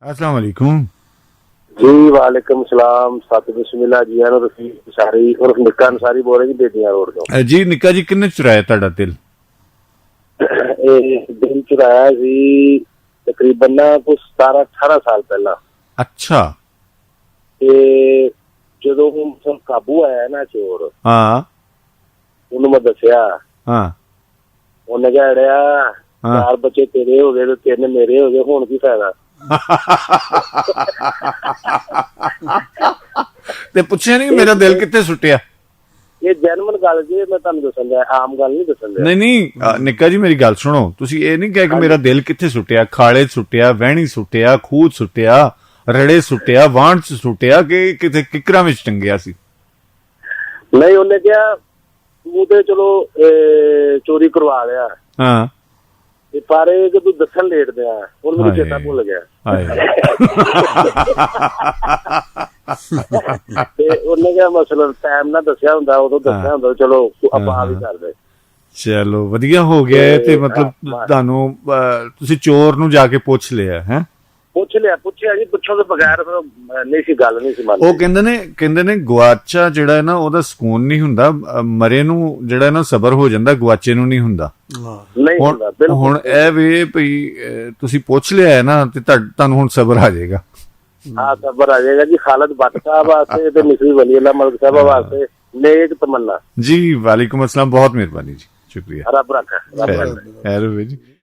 अस्सलाम वालेकुम जी वालेकुम सलाम। सत बिस्मिल्लाह जी रफीक अंसारी उर्फ निक्का अंसारी बोल रहे जी बेटियां रोड तो। जी निक्का जी किन्ने चुराया ਤੁਹਾਡਾ दिल? दिल चुराया सी तकरीबन ना कुछ 17-18 साल पहला। अच्छा ते ਜਦੋਂ ਹੁਣ ਕਾਬੂ ਆਇਆ ਨਾ ਚੋਰ, ਹਾਂ ਉਹਨੂੰ ਮੈਂ ਦੱਸਿਆ, ਹਾਂ ਉਹਨੇ ਕਿਹਾ ਅੜਿਆ 4 ਬੱਚੇ ਤੇਰੇ ਹੋ ਗਏ ਤੇ 3 ਮੇਰੇ ਹੋ ਗਏ, ਹੁਣ ਕੀ ਫਾਇਦਾ। ਤੇ ਪੁੱਛਿਆ ਨਹੀਂ ਮੇਰਾ ਦਿਲ ਕਿੱਥੇ ਸੁੱਟਿਆ? ਇਹ ਜੈਨੂਇਨ ਗੱਲ ਜੀ, ਮੈਂ ਤੁਹਾਨੂੰ ਦੱਸਣ ਦਿਆ, ਆਮ ਗੱਲ ਨਹੀਂ ਦੱਸਣ ਦਿਆ। ਨਹੀਂ ਨਿੱਕਾ ਜੀ ਮੇਰੀ ਗੱਲ ਸੁਣੋ, ਤੁਸੀਂ ਇਹ ਨਹੀਂ ਕਿਹਾ ਕਿ ਮੇਰਾ ਦਿਲ ਕਿੱਥੇ ਸੁੱਟਿਆ, ਖਾਲੇ ਸੁੱਟਿਆ, ਵਹਿਣੀ ਸੁੱਟਿਆ, ਖੂਹ ਸੁੱਟਿਆ, ਰੜੇ ਸੁੱਟਿਆ, ਵਾਂਢ ਚ ਸੁੱਟਿਆ ਕਿ ਕਿਤੇ ਕਿਕਰਾਂ ਵਿੱਚ ਟੰਗਿਆ ਸੀ? ਨਹੀਂ, ਉਹਨੇ ਕਿਹਾ ਤੂੰ ਤੇ ਚਲੋ ਚੋਰੀ ਕਰਵਾ ਲਿਆ, ਹਾਂ ਤੇ ਪਰ ਇਹ ਕਿ ਤੂੰ ਦੱਸਣ ਲੇਟ ਦਿਆ, ਹੁਣ ਮੈਨੂੰ ਚੇਤਾ ਭੁੱਲ ਗਿਆ। ਤੇ ਉਹਨੇ ਕਿਹਾ ਮਸਲਾ ਟਾਈਮ ਨਾਲ ਦੱਸਿਆ ਹੁੰਦਾ, ਉਦੋਂ ਦੱਸਿਆ ਹੁੰਦਾ, ਚਲੋ ਆਪਾਂ ਆ ਵੀ ਕਰਦੇ। ਚਲੋ ਵਧੀਆ ਹੋ ਗਿਆ। ਤੇ ਮਤਲਬ ਤੁਹਾਨੂੰ ਤੁਸੀਂ ਚੋਰ ਨੂੰ ਜਾ ਕੇ ਪੁੱਛ ਲਿਆ ਹੈ? ਪੁੱਛਿਆ ਜੀ, ਪੁੱਛੋ ਤੋਂ ਬਗੈਰ ਨਹੀਂ ਸੀ ਗੱਲ, ਨਹੀਂ ਸੀ ਮੰਨਦੇ। ਉਹ ਕਹਿੰਦੇ ਨੇ ਗੁਆਚਾ ਜਿਹੜਾ ਹੈ ਨਾ ਉਹਦਾ ਸਕੂਨ ਨਹੀਂ ਹੁੰਦਾ, ਮਰੇ ਨੂੰ ਜਿਹੜਾ ਨਾ ਸਬਰ ਹੋ ਜਾਂਦਾ, ਗੁਆਚੇ ਨੂੰ ਨਹੀਂ ਹੁੰਦਾ। ਨਹੀਂ ਹੁੰਦਾ ਬਿਲਕੁਲ। ਹੁਣ ਇਹ ਵੀ ਭਈ ਤੁਸੀਂ ਪੁੱਛ ਲਿਆ ਹੈ ਨਾ ਤੇ ਤੁਹਾਨੂੰ ਹੁਣ ਸਬਰ ਆ ਜਾਏਗਾ। ਹਾਂ ਸਬਰ ਆ ਜਾਏਗਾ ਜੀ। ਖਾਲਦ ਬੱਟ ਸਾਹਿਬ ਵਾਸਤੇ ਤੇ ਮਿਸਰੀ ਵਲੀ ਅੱਲਾ ਮਲਕ ਸਾਹਿਬ ਵਾਸਤੇ ਨੇਕ ਤਮੰਨਾ। ਜੀ ਵਾलेकुम अस्सलाम, बहुत मेहरबानी जी, शुक्रिया। ਰੱਬ ਰੱਖਾ। जी।